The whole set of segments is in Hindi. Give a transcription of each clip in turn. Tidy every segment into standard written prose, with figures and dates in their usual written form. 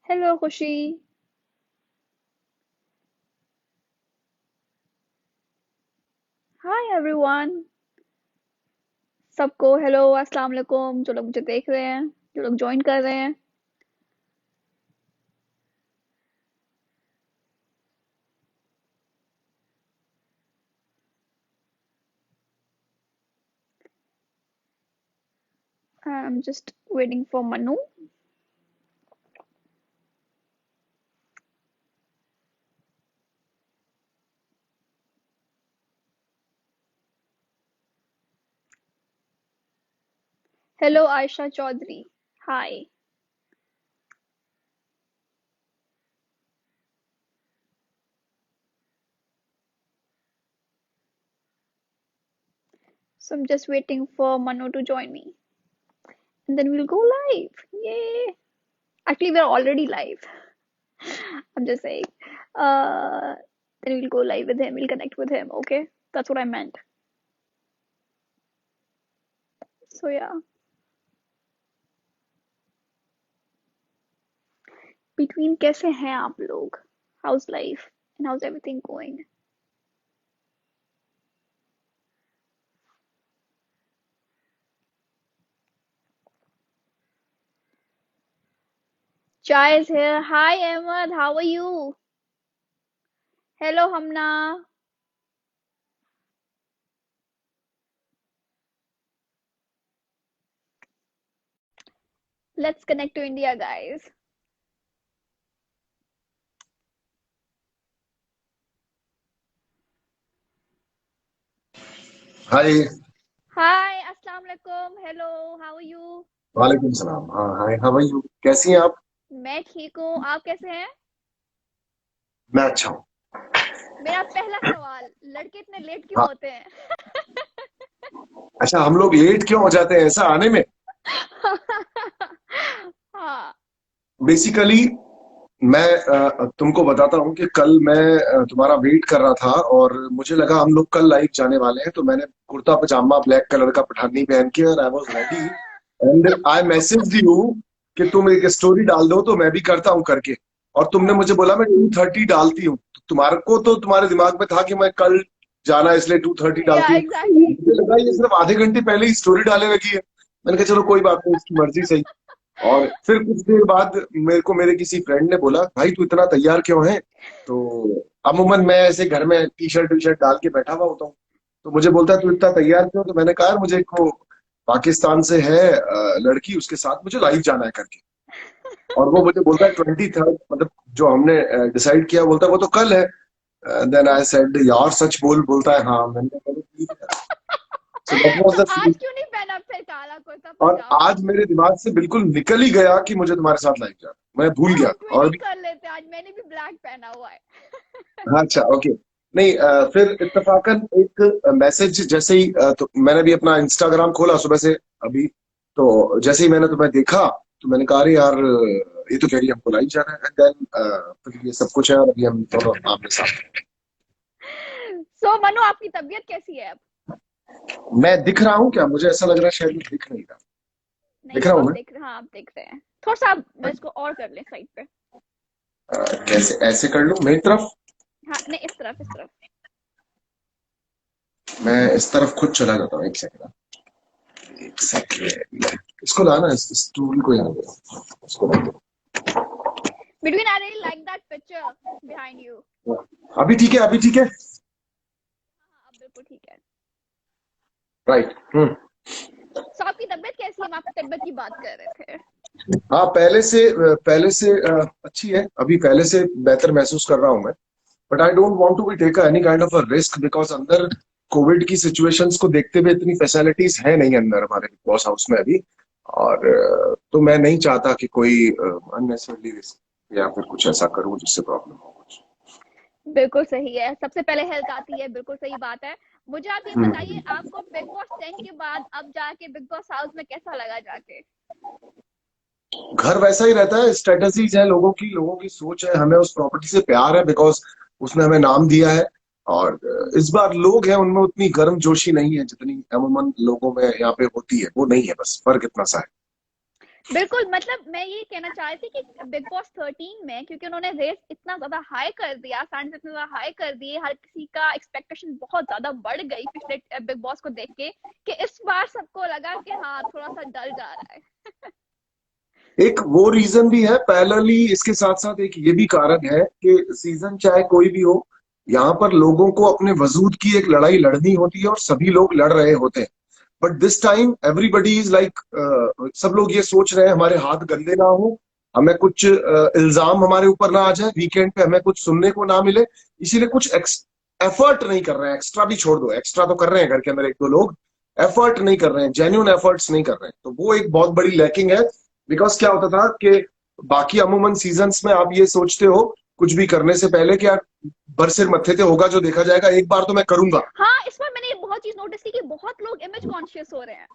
हेलो खुशी। Hi everyone. सबको हेलो अस्सलाम वालेकुम, जो लोग मुझे देख रहे हैं, जो लोग ज्वाइन कर रहे हैं। I am just waiting for Manu. Hello Ayesha Chaudhary. Hi. So I'm just waiting for Manu to join me, and then we'll go live. Yay! Actually, we're already live. I'm just saying. Uh, then we'll go live with him. We'll connect with him. Okay, that's what I meant. So yeah. Between कैसे हैं आप लोग? How's life and how's everything going? Chai is here. Hi Ahmed, how are you? Hello Hamna. Let's connect to India, guys. Hi. Hi, Assalamu alaikum. Hello, how are you? वालेकुम सलाम। हाँ, हाय, हाउ आर यू? कैसी हैं आप? मैं ठीक हूँ, आप कैसे हैं? मैं अच्छा हूँ। मेरा पहला सवाल, लड़के इतने लेट क्यों हाँ। होते हैं? अच्छा, हम लोग लेट क्यों हो जाते हैं ऐसा आने में? हाँ। बेसिकली मैं तुमको बताता हूँ कि कल मैं तुम्हारा वेट कर रहा था और मुझे लगा हम लोग कल लाइव जाने वाले हैं, तो मैंने कुर्ता पजामा ब्लैक कलर का पठानी पहन के और I was ready and I message you कि तुम एक स्टोरी डाल दो, तो मैं भी करता हूँ करके। और तुमने मुझे बोला मैं 2:30 डालती हूँ, तो तुम्हारे को तो तुम्हारे दिमाग में था कि मैं कल जाना है इसलिए 2:30 या डालती हूँ। एग्जैक्टली। मुझे लगा ये सिर्फ आधे घंटे पहले ही स्टोरी डालने लगी है। मैंने कहा चलो कोई बात नहीं, इसकी मर्जी सही। और फिर कुछ देर बाद मेरे को मेरे किसी फ्रेंड ने बोला भाई तू इतना तैयार क्यों है? तो अमूमन मैं ऐसे घर में टी शर्ट डाल के बैठा हुआ होता हूँ, तो मुझे बोलता है तू इतना तैयार क्यों? तो मैंने कहा यार मुझे एक वो पाकिस्तान से है लड़की, उसके साथ मुझे लाइव जाना है करके। और वो मुझे बोलता है 23rd, मतलब जो हमने डिसाइड किया, बोलता है वो तो कल है। देन आई सेड यार सच बोल, बोलता है हाँ। मैंने कहा "चलो, ठीक है।" सो दैट तो वाज द आज क्यों नहीं पहना फिर काला कुर्ता और पजामा? आज मेरे दिमाग से बिल्कुल निकल ही गया कि मुझे तुम्हारे साथ लाइव जाना है। मैं भूल गया आज था और ट्विनिंग भी। कर लेते हैं, आज मैंने भी ब्लैक पहना हुआ है। हाँ, अच्छा, ओके। नहीं, फिर इत्तेफाकन एक मैसेज जैसे ही तो मैंने भी अपना इंस्टाग्राम खोला सुबह से अभी, तो जैसे ही मैंने तुम्हें देखा तो मैंने कहा अरे यार ये तो कह रही है हमको लाइव जाना है। एंड देन फिर ये सब कुछ है और अभी हम दोनों आमने सामने। सो मनु, आपकी तबीयत कैसी है अब? मैं दिख रहा हूँ क्या? मुझे ऐसा लग रहा है शायद मैं दिख नहीं रहा। नहीं, दिख अब रहा हूँ आप मैं? देख रहे हैं, हाँ आप देख रहे हैं। थोड़ा सा आप इसको और कर लें साइड पे। कैसे ऐसे कर लूँ मेरी तरफ? हाँ नहीं, इस तरफ इस तरफ। मैं इस तरफ खुद चला जाता हूँ, एक सेकंड। एक सेकंड, इसको लाना, इस टूल को यहाँ पे, इसको ला दो। Between, I really like that picture behind you. अभी ठीक है, अभी ठीक है। हाँ, अब बिल्कुल ठीक है। राइट। सो आपकी तबीयत कैसी है? हम आपकी तबीयत की बात कर रहे थे। हाँ, पहले से अच्छी है, अभी पहले से बेहतर महसूस कर रहा हूँ मैं। But I don't want to be take any kind of a risk, because अंदर कोविड की सिचुएशंस को देखते हुए इतनी फैसिलिटीज है नहीं अंदर हमारे बिग बॉस हाउस में अभी। और तो मैं नहीं चाहता कि कोई अननेसेसरली रिस्क या फिर कुछ ऐसा करूं जिससे प्रॉब्लम हो कुछ। बिल्कुल सही है, सबसे पहले हेल्थ आती है, बिल्कुल सही बात है। मुझे आप ये बताइए, हम्म। आपको बिग बॉस 10 के बाद अब जाके बिग बॉस हाउस में कैसा लगा जाके? घर वैसा ही रहता है, स्ट्रेटजीज है लोगों की सोच है, हमें उस प्रॉपर्टी से प्यार है बिकॉज उसने हमें नाम दिया है। और इस बार लोग हैं उनमें उतनी गर्म जोशी नहीं है जितनी अमूमन लोगों में यहाँ पे होती है, वो नहीं है, बस फर्क इतना सा है। बिल्कुल, मतलब मैं ये कहना चाह रही थी कि बिग बॉस 13 में, क्योंकि उन्होंने रेस इतना ज्यादा हाई कर दिया, स्टैंडर्ड इतना ज्यादा हाई कर दिए, हर किसी का एक्सपेक्टेशन बहुत ज्यादा बढ़ गई पिछले बिग बॉस को देख के, कि इस बार सबको लगा कि हाँ थोड़ा सा डल जा रहा है। एक वो रीजन भी है, पैरेलली इसके साथ साथ एक ये भी कारण है कि सीजन चाहे कोई भी हो, यहाँ पर लोगों को अपने वजूद की एक लड़ाई लड़नी होती है और सभी लोग लड़ रहे होते हैं। But this time everybody is like, सब लोग ये सोच रहे हैं हमारे हाथ गंदे ना हो, हमें कुछ इल्जाम हमारे ऊपर ना आ जाए, वीकेंड पे हमें कुछ सुनने को ना मिले, इसीलिए कुछ एफर्ट नहीं कर रहे हैं। एक्स्ट्रा भी छोड़ दो, एक्स्ट्रा तो कर रहे हैं घर के अंदर एक दो लोग, एफर्ट नहीं कर रहे हैं, जेन्युइन एफर्ट्स नहीं कर रहे हैं, तो वो एक बहुत बड़ी लैकिंग है। बिकॉज क्या होता था कि बाकी अमूमन सीजन्स में आप ये सोचते हो कुछ भी करने से पहले कि यार बरसिर मत्थे पे होगा, जो देखा जाएगा, एक बार तो मैं करूंगा। हाँ, इस बार मैंने ये बहुत चीज नोटिस की कि बहुत लोग इमेज कॉन्शियस हो रहे हैं।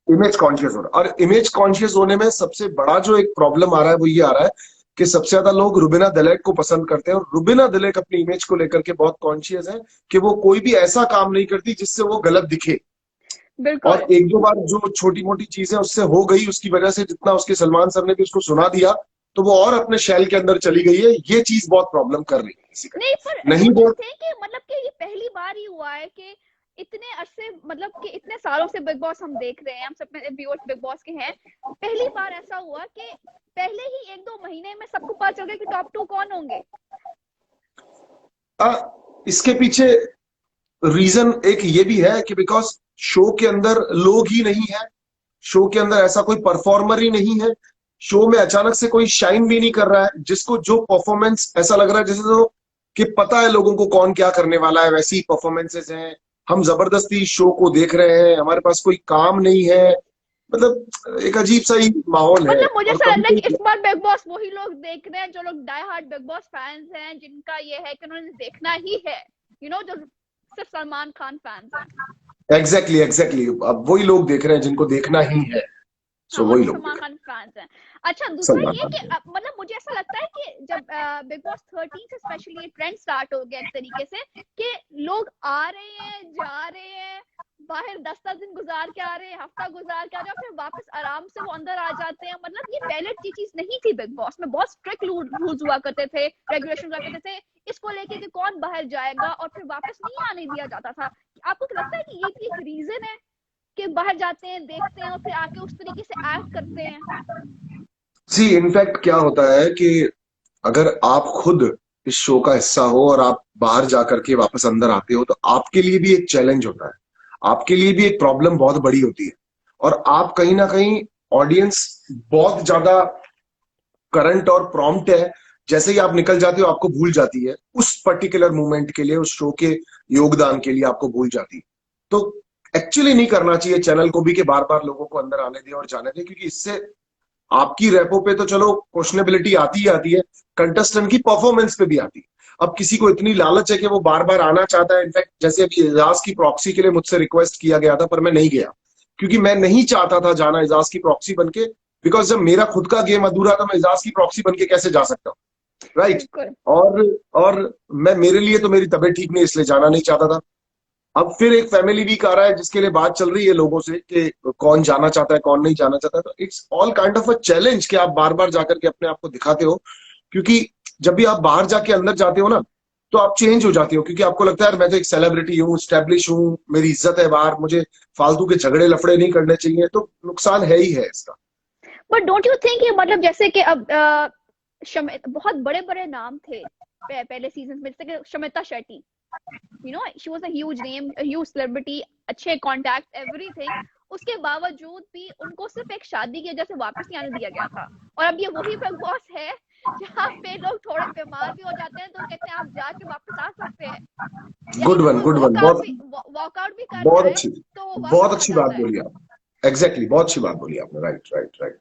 इमेज कॉन्शियस हो रहा है, और इमेज कॉन्शियस होने में सबसे बड़ा जो एक प्रॉब्लम आ रहा है वो ये आ रहा है कि सबसे ज्यादा लोग रुबिना दिलैक को पसंद करते हैं, और रुबिना दिलैक अपनी इमेज को लेकर के बहुत कॉन्शियस है कि वो कोई भी ऐसा काम नहीं करती जिससे वो गलत दिखे। और बिल्कुल। एक दो बार जो छोटी मोटी चीजें उससे हो गई, उसकी वजह से जितना उसके सलमान सर ने भी उसको सुना दिया, तो वो और अपने शैल के अंदर चली गई है। ये चीज बहुत प्रॉब्लम कर रही है इसी नहीं, का। पर नहीं डोंट यू वो, थिंक कि मतलब कि ये पहली बार ही हुआ है कि इतने अरसे, मतलब कि इतने सालों से बिग बॉस हम देख रहे हैं, हम सब में व्यूअर्स बिग बॉस के हैं, पहली बार ऐसा हुआ कि पहले ही एक दो महीने में सबको पता चल गया कि टॉप टू कौन होंगे। इसके पीछे रीजन एक ये भी है कि बिकॉज शो के अंदर लोग ही नहीं है, शो के अंदर ऐसा कोई परफॉर्मर ही नहीं है, शो में अचानक से कोई शाइन भी नहीं कर रहा है जिसको जो परफॉर्मेंस ऐसा लग रहा है जैसे तो कि पता है लोगों को कौन क्या करने वाला है, वैसी परफॉर्मेंसेस हैं। हम जबरदस्ती शो को देख रहे हैं, हमारे पास कोई काम नहीं है, मतलब एक अजीब सा ही माहौल है। मतलब मुझे और ऐसा कभी लगता है कि कोई, इस बार बिग बॉस वही लोग देख रहे हैं जो लोग die hard Bigg Boss fans हैं, जिनका ये है कि उन्होंने देखना ही है, जो सिर्फ सलमान खान फैंस हैं। एग्जैक्टली एग्जैक्टली, अब वही लोग देख रहे हैं जिनको देखना ही है। हाँ, सो और वही जो लोग सलमान देख खान फैंस हैं। अच्छा, रहे हैं, दूसरा सलमान ये खान कि को। मतलब मुझे ऐसा लगता है कि जब बिग बॉस 13 से स्पेशली ये ट्रेंड स्टार्ट हो गया एक तरीके से, कि लोग आ रहे हैं, जा रहे हैं, बाहर 10-10 दिन गुजार के आ रहे हैं, हफ्ता गुजार के आ रहे हैं, फिर वापस आराम से वो अंदर आ जाते हैं। मतलब ये पहले की चीज नहीं थी, बिग बॉस में बहुत स्ट्रिक्ट रूल्स हुआ करते थे, रेगुलेशन हुआ करते थे, इसको लेके कि कौन बाहर जाएगा, और फिर वापस नहीं आने दिया जाता था। आपको तो लगता है कि ये भी एक रीजन है कि बाहर जाते हैं, देखते हैं और फिर आके उस तरीके से एक्ट करते हैं? सी इनफैक्ट क्या होता है कि अगर आप खुद इस शो का हिस्सा हो और आप बाहर जाकर के वापस अंदर आते हो, तो आपके लिए भी एक चैलेंज होता है, आपके लिए भी एक प्रॉब्लम बहुत बड़ी होती है। और आप कहीं ना कहीं, ऑडियंस बहुत ज्यादा करंट और प्रॉम्प्ट है, जैसे ही आप निकल जाते हो आपको भूल जाती है, उस पर्टिकुलर मोमेंट के लिए, उस शो के योगदान के लिए आपको भूल जाती है। तो एक्चुअली नहीं करना चाहिए चैनल को भी कि बार बार लोगों को अंदर आने दें और जाने दें, क्योंकि इससे आपकी रेपो पे तो चलो क्वेश्चनेबिलिटी आती ही आती है, कंटेस्टेंट की परफॉर्मेंस पे भी आती है। अब किसी को इतनी लालच है कि वो बार बार आना चाहता है। इनफैक्ट जैसे अभी एजाज की प्रॉक्सी के लिए मुझसे रिक्वेस्ट किया गया था, पर मैं नहीं गया, क्योंकि मैं नहीं चाहता था जाना एजाज की प्रॉक्सी बन के। बिकॉज जब मेरा खुद का गेम अधूरा था, मैं एजाज की प्रॉक्सी बन के कैसे जा सकता हूँ, राइट? बिल्कुल। और और मैं, मेरे लिए तो मेरी तबीयत ठीक नहीं, इसलिए जाना नहीं चाहता था। अब फिर एक फैमिली वीक आ रहा है जिसके लिए बात चल रही है लोगों से कि कौन जाना चाहता है कौन नहीं जाना चाहता, तो it's all kind of a challenge कि आप बार बार जाकर के अपने आप को दिखाते हो। क्योंकि जब भी आप बाहर जाके अंदर जाते हो ना, तो आप चेंज हो जाते हो, क्योंकि आपको लगता है मैं तो एक सेलिब्रिटी हूँ, स्टैब्लिश हूँ, मेरी इज्जत है बाहर, मुझे फालतू के झगड़े लफड़े नहीं करने चाहिए, तो नुकसान है ही है इसका। बट डोंट यू थिंक, ये मतलब जैसे कि अब बहुत बड़े बड़े नाम थे पहले सीजन में, जैसे कि Shamita Shetty, she was a huge name, huge celebrity, अच्छे कॉन्टैक्ट, एवरीथिंग, उसके बावजूद भी उनको सिर्फ एक शादी की वजह से वापस नहीं आने दिया गया था। और अब ये वही बिग बॉस है जहाँ पे लोग थोड़े बीमार भी हो जाते हैं तो कहते हैं आप जाके वापस आ सकते हैं, या गुड इवन वन, कोई गुड वन, बहुत वॉकआउट भी कर बहुत जाए अच्छी, तो वो बहुत वापस आ अच्छी बात जाता है। बोली आप। एग्जैक्टली, बहुत अच्छी बात बोली आपने, राइट राइट राइट।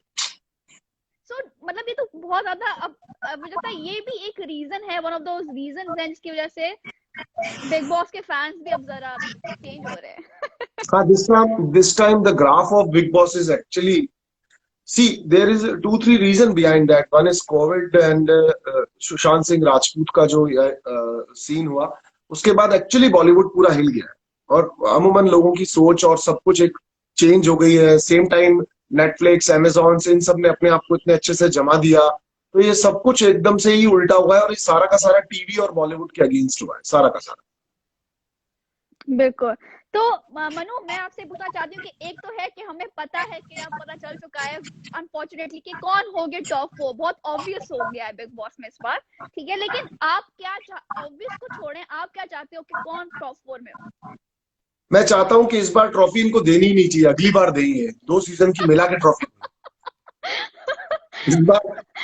सो मतलब ये तो बहुत ज्यादा, अब मुझे लगता है ये भी एक रीजन है, वन ऑफ दोज रीजन हैं जिसकी वजह से बिग बॉस के फैंस भी अब जरा चेंज हो रहे हैं। हाँ, this time the graph of Big Boss is actually, see, there is two three reason behind that. One is COVID and Sushant Singh Rajput का जो सीन हुआ, उसके बाद एक्चुअली बॉलीवुड पूरा हिल गया है, और अमूमन लोगों की सोच और सब कुछ एक चेंज हो गई है। सेम टाइम नेटफ्लिक्स, अमेजोन से इन सब ने अपने आप को इतने अच्छे से जमा दिया, तो ये सब कुछ एकदम से ही उल्टा हुआ है और ये सारा का सारा टीवी और बॉलीवुड के अगेंस्ट हुआ है, सारा का सारा। बिल्कुल। तो मनु, मैं आपसे पूछना चाहती हूँ कि एक तो है कि हमें पता है कि अब पता चल चुका है अनफॉर्चुनेटली कि कौन हो गया टॉप 4, बहुत ऑब्वियस हो गया है बिग बॉस में इस बार, ठीक है, लेकिन आप क्या ऑब्वियस को छोड़ें, आप क्या चाहते हो कि कौन टॉप 4 में हो? मैं चाहता हूं कि इस बार ट्रॉफी इनको देनी ही नहीं चाहिए, अगली बार देंगे, 2 सीजन की मिला के ट्रॉफी।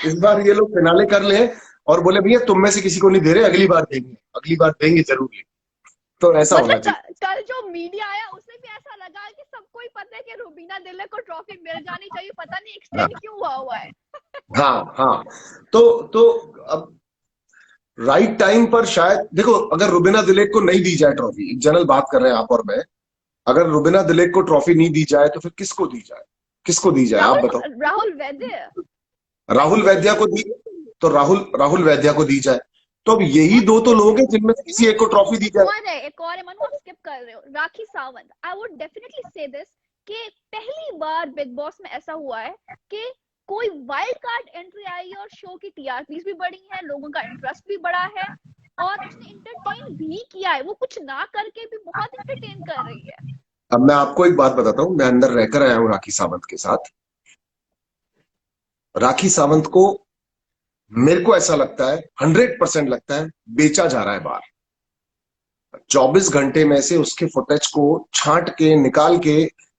इस बार ये लोग फिनाले कर ले और बोले भैया तुम में से किसी को नहीं दे रहे, अगली बार देंगे, अगली बार देंगे जरूर। तो ऐसा होना मतलब चाहिए। कल जो मीडिया आया उसमें भी ऐसा लगा कि सबको ही पता है कि रुबीना दिले को ट्रॉफी मिल जानी चाहिए, पता नहीं एक्सटेंड हाँ क्यों हुआ है। हाँ हाँ। तो अब राइट टाइम पर शायद देखो, अगर रुबीना दिलेक को नहीं दी जाए ट्रॉफी, एक जनरल बात कर रहे हैं आप और मैं, अगर रुबीना दिलेक को ट्रॉफी नहीं दी जाए तो फिर किसको दी जाए, किसको दी जाए आप बताओ। राहुल वैद्य। राहुल वैद्या को दी, तो राहुल वैद्या को दी जाए। तो अब यही दो तो लोग हैं जिनमें से किसी एक को ट्रॉफी दी जाए। एक और है मनु, आप स्किप कर रहे हो, Rakhi Sawant. I would definitely से दिस कि पहली बार बिग बॉस में ऐसा हुआ है कि कोई वाइल्ड कार्ड एंट्री आई और शो की टीआरपीज भी बढ़ी है, लोगों का इंटरेस्ट भी बढ़ा है और उसने इंटरटेन भी किया है, वो कुछ ना करके भी बहुत इंटरटेन कर रही है। अब मैं आपको एक बात बताता हूं, मैं अंदर रहकर आया हूं राखी सावंत के साथ। राखी सावंत को, मेरे को ऐसा लगता है, 100% लगता है बेचा जा रहा है बाहर। 24 घंटे में से उसके फुटेज को छांट के निकाल के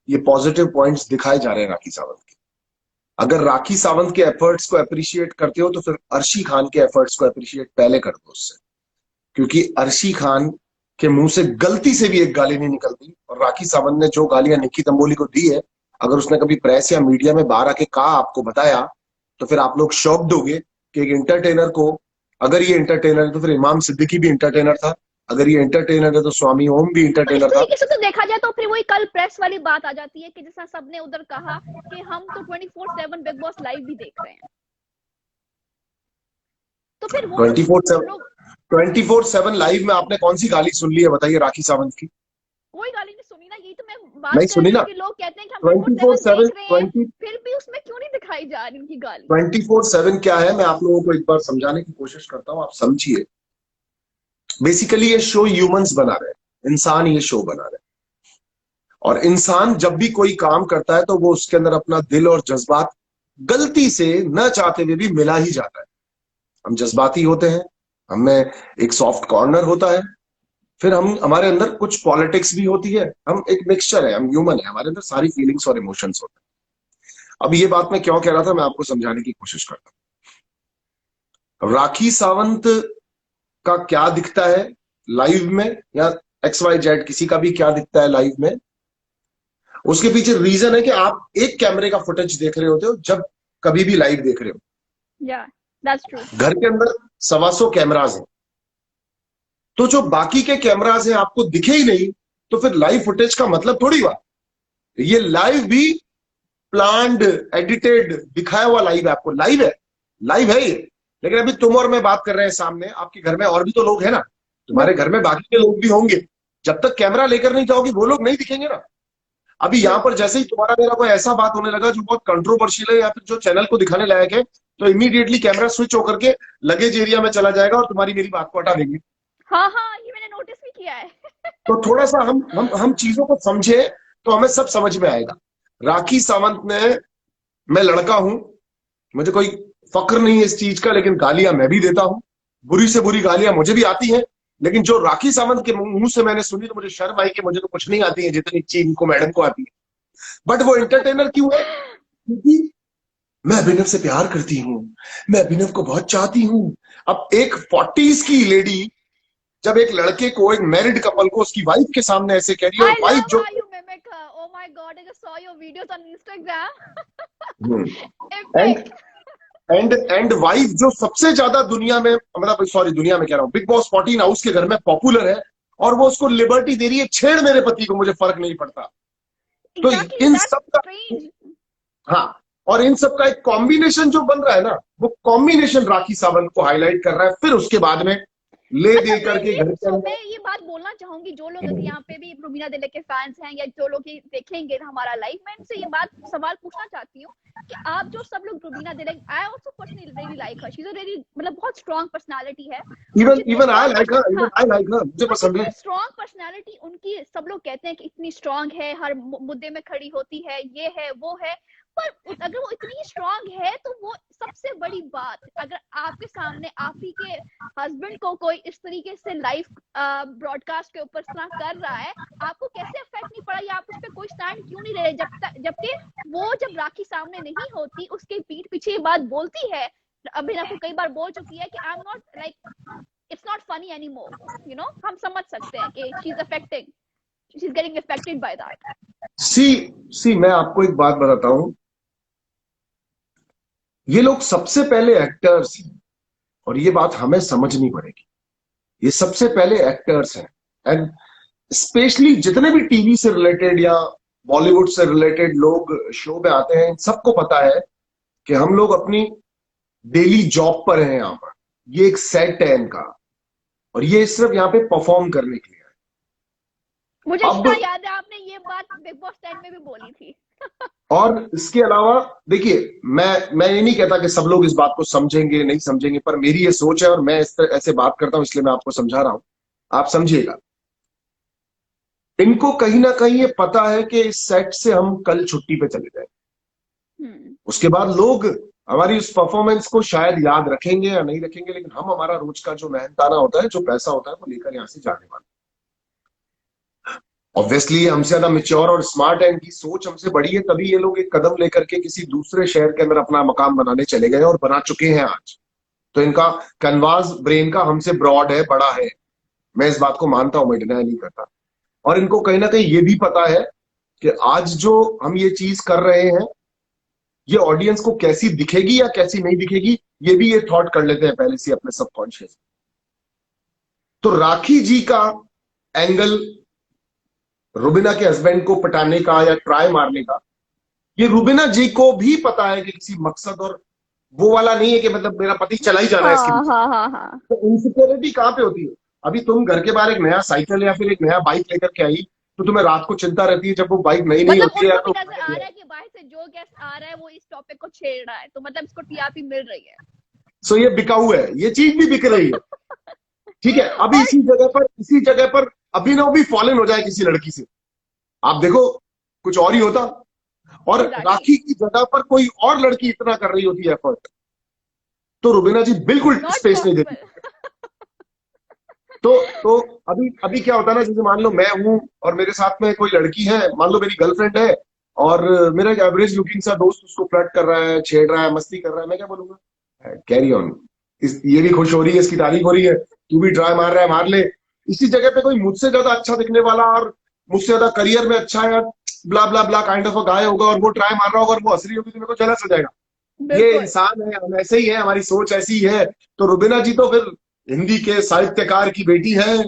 ये पॉजिटिव पॉइंट्स दिखाए जा रहे हैं राखी सावंत के। अगर राखी सावंत के एफर्ट्स को अप्रिशिएट करते हो तो फिर अर्शी खान के एफर्ट्स को अप्रिशिएट पहले कर दो उससे, क्योंकि अर्शी खान के मुंह से गलती से भी एक गाली नहीं निकलती, और राखी सावंत ने जो गालियां निक्की तंबोली को दी है, अगर उसने कभी प्रेस या मीडिया में बाहर आके कहा, आपको बताया, तो फिर आप लोग शॉक्ड होगे कि एक इंटरटेनर को, अगर ये इंटरटेनर है तो फिर इमाम सिद्दीकी भी इंटरटेनर था, अगर ये इंटरटेनर है तो स्वामी ओम भी तो इस इंटरटेनर था। तरीके से तो देखा जाए तो फिर वही कल प्रेस वाली बात आ जाती है कि जैसा सबने उधर कहा कि हम तो 24/7 बिग बॉस लाइव भी देख रहे हैं, तो फिर वो लोग 24/7 लाइव में आपने कौन सी गाली सुन ली है बताइए राखी सावंत की? कोई गाली नहीं सुनी ना, यही तो मैं बात नहीं कर सुनी रही ना। हूँ कि लोग कहते हैं कि हम 24/7 देख रहे हैं, फिर भी उसमें क्यों नहीं दिखाई जा रही उनकी गाली। 24/7 क्या है, मैं आप लोगों को एक बार समझाने की कोशिश करता हूं, आप समझिए। बेसिकली ये शो ह्यूमंस बना रहे हैं, इंसान ये शो बना रहे हैं, और इंसान जब भी कोई काम करता है तो वो उसके अंदर अपना दिल और जज्बात गलती से न चाहते हुए भी मिला ही जाता है। हम जज्बाती होते हैं, हमें एक सॉफ्ट कॉर्नर होता है, फिर हम, हमारे अंदर कुछ पॉलिटिक्स भी होती है, हम एक मिक्सचर है, हम ह्यूमन है, हमारे अंदर सारी फीलिंग्स और इमोशंस होते हैं। अब ये बात मैं क्यों कह रहा था, मैं आपको समझाने की कोशिश करता हूं। राखी सावंत का क्या दिखता है लाइव में, या XYZ किसी का भी क्या दिखता है लाइव में, उसके पीछे रीजन है कि आप एक कैमरे का फुटेज देख रहे होते हो जब कभी भी लाइव देख रहे हो। Yeah, that's true. घर के अंदर 125 कैमराज हैं, तो जो बाकी के कैमराज हैं आपको दिखे ही नहीं, तो फिर लाइव फुटेज का मतलब थोड़ी हुआ। ये लाइव भी प्लान्ड, एडिटेड, दिखाया हुआ लाइव है, आपको लाइव है, लाइव है ये। लेकिन अभी तुम और मैं बात कर रहे हैं सामने, आपके घर में और भी तो लोग हैं ना, तुम्हारे घर में बाकी के लोग भी होंगे, जब तक कैमरा लेकर नहीं जाओगी वो लोग नहीं दिखेंगे ना। अभी यहाँ पर जैसे ही तुम्हारा मेरा कोई ऐसा बात होने लगा जो बहुत कंट्रोवर्शियल है या फिर जो चैनल को दिखाने लायक है, तो इमीडिएटली कैमरा स्विच होकर के लगेज एरिया में चला जाएगा और तुम्हारी मेरी बात को हटा देंगे। हाँ हाँ, ये मैंने नोटिस भी किया है। तो थोड़ा सा हम चीजों को समझे तो हमें सब समझ में आएगा। राखी सावंत ने, मैं लड़का हूं, मुझे कोई फक्र नहीं है इस चीज का, लेकिन गालियां मैं भी देता हूं, बुरी से बुरी गालियां मुझे भी आती हैं, लेकिन जो राखी सावंत के मुंह से मैंने सुनी तो मुझे शर्म आई कि मुझे तो कुछ नहीं आती है जितनी चीज इनको मैडम को आती है। बट वो इंटरटेनर क्यों है? क्योंकि मैं अभिनव से प्यार करती हूँ, मैं अभिनव को बहुत चाहती हूँ। अब एक 40s की लेडी जब एक लड़के को, एक मैरिड कपल को उसकी वाइफ के सामने ऐसे कह रही है, और वाइफ जो, you mimic her. Oh my God, I just saw your videos on hmm, Instagram. And wife जो सबसे ज्यादा दुनिया में, मतलब सॉरी दुनिया में कह रहा हूँ, बिग बॉस 14 हाउस के घर में पॉपुलर है, और वो उसको लिबर्टी दे रही है, छेड़ मेरे पति को, मुझे फर्क नहीं पड़ता। तो इन सब का, हाँ, और इन सब का एक कॉम्बिनेशन जो बन रहा है ना, वो कॉम्बिनेशन राखी सावंत को हाईलाइट कर रहा है। फिर उसके बाद में ले दे अच्छा करके घर के मैं अंदर। ये बात बोलना चाहूंगी, जो लोग यहाँ पे भी रुबीना दिले के फैंस हैं या जो लोग ये देखेंगे हमारा लाइव, मैं इनसे ये बात सवाल पूछना चाहती हूँ कि आप जो सब लोग रुबीना दिले, I also personally really like her, she is a really मतलब बहुत स्ट्रांग पर्सनालिटी है। और इवन जितनी even I strong like her, even हाँ, आई लाइक हर, मुझे और पसंद है। जितनी स्ट्रांग पर्सनालिटी उनकी, सब लोग कहते हैं कि इतनी स्ट्रांग है, हर मुद्दे में खड़ी होती है, ये है वो है, पर अगर वो इतनी स्ट्रांग है तो वो सबसे बड़ी बात, अगर आपके सामने आप ही के हस्बैंड को कोई इस तरीके से लाइव ब्रॉडकास्ट के ऊपर इस तरह कर रहा है, आपको कैसे इफेक्ट नहीं पड़ा, या आप उस पर कोई स्टैंड क्यों नहीं रहे, जबकि वो जब राखी सामने नहीं होती उसके पीठ पीछे ये बात बोलती है, अभिनव को कई बार बोल चुकी है कि I am not like, it's not funny anymore, हम समझ सकते हैं कि she is affecting, she is getting affected by that. See see मैं आपको एक बात बताता हूं, ये लोग सबसे पहले एक्टर्स हैं, और ये बात हमें समझनी पड़ेगी। ये सबसे पहले एक्टर्स हैं, एंड स्पेशली जितने भी टीवी से रिलेटेड या बॉलीवुड से रिलेटेड लोग शो पे आते हैं, सबको पता है कि हम लोग अपनी डेली जॉब पर हैं यहाँ पर। ये एक सेट है इनका, और ये सिर्फ यहाँ पे परफॉर्म करने के लिए है। मुझे अब इतना याद है आपने ये बात बिग बॉस 10 में भी बोली थी। और इसके अलावा देखिए, मैं ये नहीं कहता कि सब लोग इस बात को समझेंगे नहीं समझेंगे, पर मेरी ये सोच है और मैं इस तरह ऐसे बात करता हूं, इसलिए मैं आपको समझा रहा हूं, आप समझिएगा। इनको कहीं ना कहीं ये पता है कि इस सेट से हम कल छुट्टी पे चले जाए, उसके बाद लोग हमारी उस परफॉर्मेंस को शायद याद रखेंगे या नहीं रखेंगे, लेकिन हम हमारा रोज का जो मेहनताना होता है, जो पैसा होता है, वो लेकर यहां से जाने वाले। ऑब्वियसली हमसे ज्यादा मेच्योर और स्मार्ट है, इनकी सोच हमसे बड़ी है, तभी ये लोग एक कदम लेकर के किसी दूसरे शहर के अंदर अपना मकाम बनाने चले गए और बना चुके हैं आज। तो इनका कैनवास ब्रेन का हमसे ब्रॉड है, बड़ा है। मैं इस बात को मानता हूं, मैं डिनाई नहीं करता। और इनको कहीं ना कहीं ये भी पता है कि आज जो हम ये चीज कर रहे हैं, ये ऑडियंस को कैसी दिखेगी या कैसी नहीं दिखेगी, ये भी ये थॉट कर लेते हैं पहले से अपने सबकॉन्शियस। तो राखी जी का एंगल रुबिना के हस्बैंड को पटाने का या ट्राई मारने का, ये रुबिना जी को भी पता है कि किसी मकसद और वो वाला नहीं है कि मतलब मेरा पति चला ही जा रहा है इसके हाँ पीछे। हाँ हाँ हाँ, तो इनसिक्योरिटी कहाँ पे होती है? अभी तुम घर के बाहर एक नया साइकिल या फिर एक नया बाइक लेकर के आई, तो तुम्हें रात को चिंता रहती है जब वो बाइक नई नहीं मतलब होती है या उनको भी तो। नजर आ रहा है कि बाहर से जो गेस्ट आ रहा है वो इस टॉपिक को छेड़ रहा है, तो मतलब इसको टीआरपी मिल रही है। सो ये बिकाऊ है, ये चीज भी बिक रही है। ठीक है, अभी और इसी जगह पर अभिनव भी फॉलन हो जाए किसी लड़की से, आप देखो कुछ और ही होता। और एग्जैक्टली, राखी की जगह पर कोई और लड़की इतना कर रही होती है एफर्ट, तो रुबीना जी बिल्कुल नॉट स्पेस नहीं देती। पॉसिबल। तो अभी अभी क्या होता है ना, जैसे मान लो मैं हूं और मेरे साथ में कोई लड़की है, मान लो मेरी गर्लफ्रेंड है, और मेरा एक एवरेज लुकिंग सा दोस्त उसको फ्लर्ट कर रहा है, छेड़ रहा है, मस्ती कर रहा है, मैं क्या बोलूंगा? कैरी ऑन, ये भी खुश हो रही है, इसकी तारीफ हो रही है, तू भी ट्राई मार रहा है, मार ले। इसी जगह पे कोई मुझसे ज्यादा अच्छा दिखने वाला और मुझसे ज्यादा करियर में अच्छा है, ब्ला ब्ला ब्ला काइंड ऑफ अ गाय होगा, और वो ट्राई मार रहा होगा और वो हंस रही होगी, तो मेरे को जलस हो जाएगा। ये बिल्कुल। इंसान है, हम ऐसे ही है, हमारी सोच ऐसी ही है। तो रुबीना जी तो फिर हिंदी के साहित्यकार की बेटी है,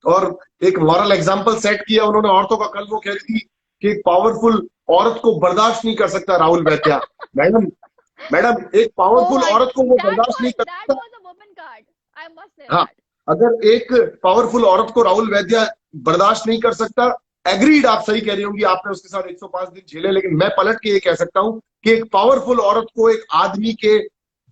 और एक मॉरल एग्जाम्पल सेट किया उन्होंने औरतों का। कल वो कह रही थी कि एक पावरफुल औरत को बर्दाश्त नहीं कर सकता राहुल वैद्या। मैडम, मैडम एक Oh पावरफुल my, औरत को वो that बर्दाश्त नहीं was कर that सकता। was a woman card. I must say हाँ, that. अगर एक पावरफुल औरत को राहुल वैद्या बर्दाश्त नहीं कर सकता, एग्रीड, आप सही कह रही होंगी, आपने उसके साथ 105 दिन झेले, लेकिन मैं पलट के ये कह सकता हूं कि एक पावरफुल औरत को एक आदमी के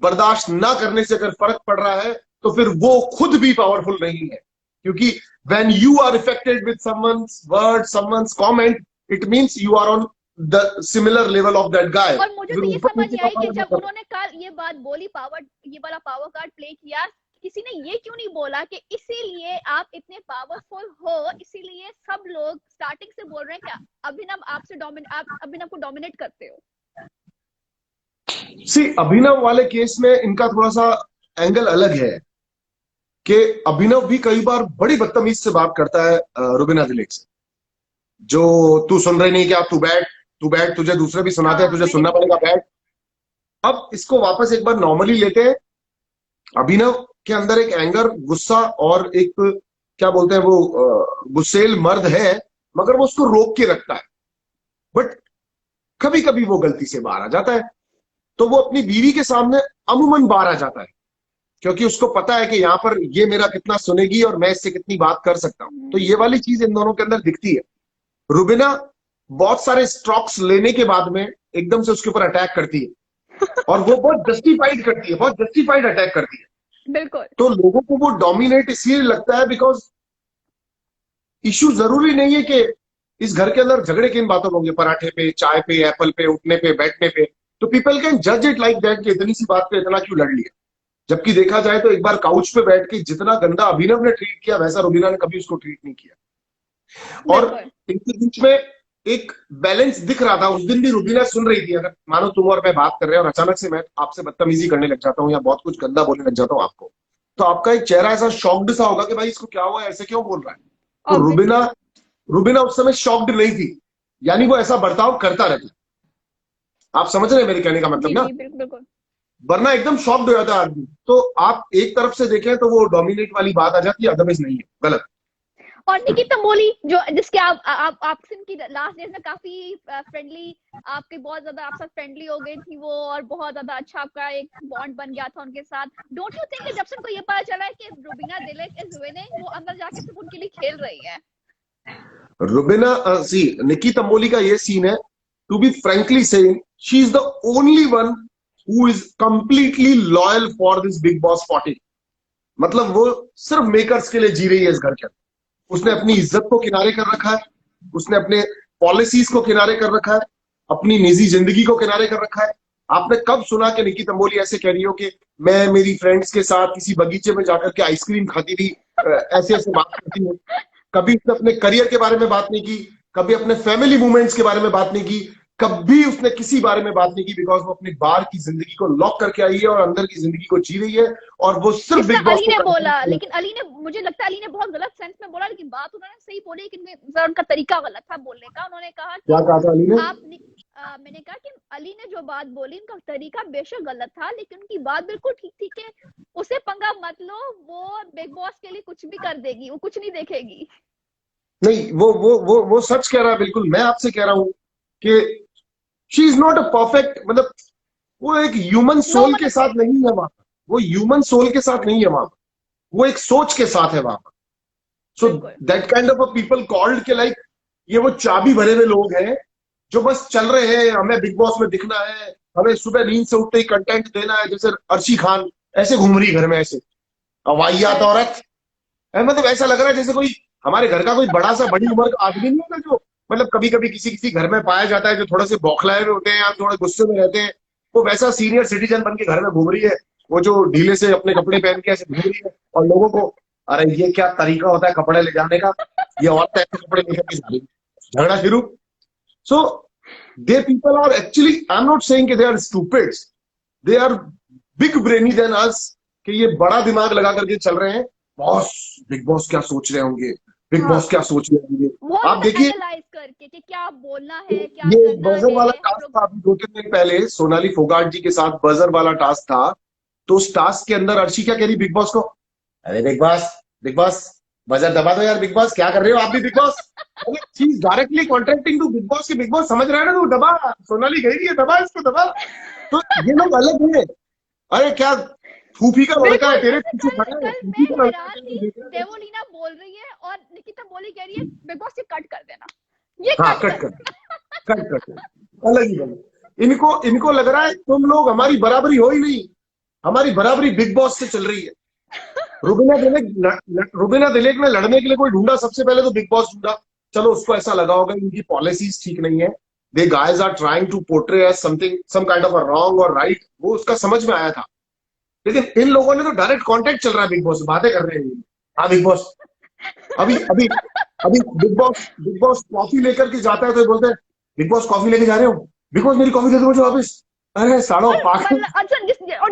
बर्दाश्त ना करने से अगर फर्क पड़ रहा है, तो फिर वो खुद भी पावरफुल नहीं है। क्योंकि when you are affected with someone's word, someone's comment, it means you are on the similar level of that guy। और मुझे फिर तो ये ऊपर समझ नीचे नहीं का आई कि फर्क जब मत करो। उन्होंने कल ये बात बोली, पावर, ये वाला पावर कार्ड प्ले किया, किसी ने ये क्यों नहीं बोला कि इसीलिए आप इतने पावरफुल हो, इसीलिए सब लोग स्टार्टिंग से बोल रहे हैं कि अभिनव आप अभिनव को डोमिनेट करते हो। सी अभिनव वाले केस में इनका थोड़ा सा एंगल अलग है कि अभिनव भी कई बार बड़ी बदतमीज से बात करता है रुबीना दिलीप से, जो तू सुन रही नहीं क्या, तू बैठ, तुझे दूसरे भी सुनाते हैं, हाँ, तुझे मैंने सुनना भी पड़ेगा, देखा है। बैठ। अब इसको वापस एक बार नॉर्मली लेते हैं। अभिनव के अंदर एक एंगर, गुस्सा और एक क्या बोलते हैं वो गुस्सेल मर्द है, मगर वो उसको रोक के रखता है। बट कभी कभी वो गलती से बाहर आ जाता है, तो वो अपनी बीवी के सामने अमूमन बाहर आ जाता है। क्योंकि उसको पता है कि यहाँ पर ये मेरा कितना सुनेगी और मैं इससे कितनी बात कर सकता हूँ। तो ये वाली चीज इन दोनों के अंदर दिखती है। रुबिना बहुत सारे स्टॉक्स लेने के बाद में एकदम से उसके ऊपर अटैक करती है, और वो बहुत जस्टिफाइड करती है, बहुत जस्टिफाइड अटैक करती है। बिल्कुल। तो लोगों को वो डोमिनेट इसलिए लगता है बिकॉज इश्यू जरूरी नहीं है कि इस घर के अंदर झगड़े किन बातों में होंगे, पराठे पे, चाय पे, एप्पल पे, उठने पे, बैठने पे। तो पीपल कैन जज इट लाइक दैट कि इतनी सी बात पे इतना क्यों लड़ लिया। जबकि देखा जाए तो एक बार काउच पे बैठ के जितना गंदा अभिनव ने ट्रीट किया, वैसा रुबीना ने कभी उसको ट्रीट नहीं किया। और बिल्कुल। इनके बीच में एक बैलेंस दिख रहा था। उस दिन भी रुबीना सुन रही थी। अगर मानो तुम और मैं बात कर रहे हैं और अचानक से मैं आपसे बदतमीजी करने लग जाता हूँ या बहुत कुछ गंदा बोलने लग जाता हूँ आपको, तो आपका एक चेहरा ऐसा शॉक्ड सा होगा कि भाई इसको क्या हुआ, ऐसे क्यों बोल रहा है। तो Obviously. रुबीना रुबीना उस समय शॉक्ड नहीं थी, यानी वो ऐसा बर्ताव करता रहता। आप समझ रहे हैं मेरे कहने का मतलब जी ना। जी बिल्कुल बिल्कुल। वरना एकदम शॉक्ड हो जाता है आदमी। तो आप एक तरफ से देखें तो वो डोमिनेट वाली बात आ जाती है, अदरवाइज नहीं है, गलत। और निकी तंबोली जो जिसके आप आपसे इनकी लास्ट डेज में काफी फ्रेंडली, आपके बहुत ज्यादा आप साथ फ्रेंडली हो गई थी वो, और बहुत ज्यादा अच्छा आपका एक बॉन्ड बन गया था उनके साथ। डोंट यू थिंक जब से उनको ये पता चला है कि रुबीना दिलेक इज विनिंग, वो अंदर जाके सिर्फ उनके लिए खेल रही है। रुबीना सी निकी तंबोली का ये सीन है, to be frankly saying, she is the only one who is completely loyal for this Bigg Boss 40। मतलब वो सिर्फ मेकर्स के लिए जी रही है इस घर के अंदर। उसने अपनी इज्जत को किनारे कर रखा है, उसने अपने पॉलिसीज को किनारे कर रखा है, अपनी निजी जिंदगी को किनारे कर रखा है। आपने कब सुना कि निकी तंबोली ऐसे कह रही हो कि मैं मेरी फ्रेंड्स के साथ किसी बगीचे में जाकर के आइसक्रीम खाती थी, ऐसे ऐसे बात करती हूँ। कभी उसने अपने करियर के बारे में बात नहीं की, कभी अपने फैमिली मूवमेंट्स के बारे में बात नहीं की, कभी उसने किसी बारे में बात नहीं की, बिकॉज वो अपनी बाहर की जिंदगी को लॉक करके आई है और अंदर की जिंदगी को जी रही है। और वो सिर्फ जिसने बिग बॉस अली को ने बोला, कंटेंट। लेकिन अली ने, मुझे लगता है अली ने बहुत गलत सेंस में बोला, लेकिन बात उन्होंने सही बोली, लेकिन उनका तरीका गलत था बोलने का। उन्होंने कहा क्या कि कहा था अली ने? मैंने कहा कि अली ने जो बात बोली उनका तरीका बेशक गलत था, लेकिन उनकी बात बिल्कुल ठीक थी कि उसे पंगा मत लो, वो बिग बॉस के लिए कुछ भी कर देगी, वो कुछ नहीं देखेगी। नहीं, वो सच कह रहा है। बिल्कुल मैं आपसे कह रहा हूं कि she is not a perfect, मतलब वो एक ह्यूमन नो सोल वन के इज साथ नहीं है वहां पर। वो ह्यूमन सोल के साथ नहीं है वहां पर, वो एक सोच के साथ है वहां पर। सो बिल्कुल। That kind of a people called के लाइक, ये वो चाबी भरे हुए लोग हैं जो बस चल रहे हैं, हमें बिग बॉस में दिखना है, हमें सुबह नींद से उठते ही कंटेंट देना है। जैसे अर्शी खान ऐसे घूम रही घर में, ऐसे वाहियात बिल्कुल। औरत है। मतलब ऐसा लग रहा है जैसे कोई हमारे घर का कोई बड़ा सा बड़ी उम्र का आदमी नहीं होता, जो मतलब कभी कभी किसी किसी घर में पाया जाता है, जो थोड़े से बौखलाए हुए होते हैं या थोड़े गुस्से में रहते हैं। वो वैसा सीनियर सिटीजन बन के घर में घूम रही है, वो जो ढीले से अपने कपड़े पहन के ऐसे घूम रही है, और लोगों को, अरे ये क्या तरीका होता है कपड़े ले जाने का, ये औरत ऐसे कपड़े लेकर के जा रही है। झगड़ा शुरू। So they people are actually, I am not saying कि they are stupids, they are big brainy than us, कि ये बड़ा दिमाग लगा करके चल रहे हैं। बॉस, बिग बॉस क्या सोच रहे होंगे, बिग हाँ, बॉस क्या सोच रहे होंगे। बहुत आप देखिए, एनालाइज करके कि क्या बोलना है, क्या ये करना बजर है वाला हम टास्क लोग। था अभी 2-3 दिन पहले, सोनाली फोगाट जी के साथ बजर वाला टास्क था। तो उस टास्क के अंदर अर्शी क्या कह रही बिग बॉस को, अरे big boss, big boss, buzzer दबा दो यार, बिग बॉस क्या कर रहे हो आप भी Bigg Boss. She is directly contracting to Bigg Boss, कि बिग बॉस समझ रहा है ना, तू दबा, सोनाली कह रही है दबा इसको, दबा। तो ये लोग अलग है। अरे क्या फूफी का लड़का है बिल्कुल। तेरे अच्छा, पीछे कल खड़ा है, कल फूफी मैं का लड़का है, हैरान तेरे थी, को देख रहा है। देवोलीना बोल रही है और निकिता बोली कह रही है बिग बॉस ये कट कर देना, ये हाँ, कट कट कर कर, देना। कट कर, अलग ही बने। इनको इनको लग रहा है तुम लोग हमारी बराबरी हो ही नहीं, हमारी बराबरी बिग बॉस से चल रही है। रुबीना दिलेक ने लड़ने के लिए कोई ढूंढा, सबसे पहले तो बिग बॉस ढूंढा। चलो उसको ऐसा लगा होगा इनकी पॉलिसीज ठीक नहीं है, the guys are trying to portray as something, some kind of a wrong और राइट, वो उसका समझ में आया था। लेकिन इन लोगों ने तो डायरेक्ट कांटेक्ट चल रहा है बिग बॉस से, बातें कर रहे हैं। हाँ बिग बॉस, अभी अभी अभी बिग बॉस कॉफी लेकर के जाता है तो ये बोलते हैं, बिग बॉस कॉफी लेके जा रहे हो, बिग बॉस मेरी कॉफी दे दो मुझे वापस। अरे साड़ो और पागल। मतलब अच्छा,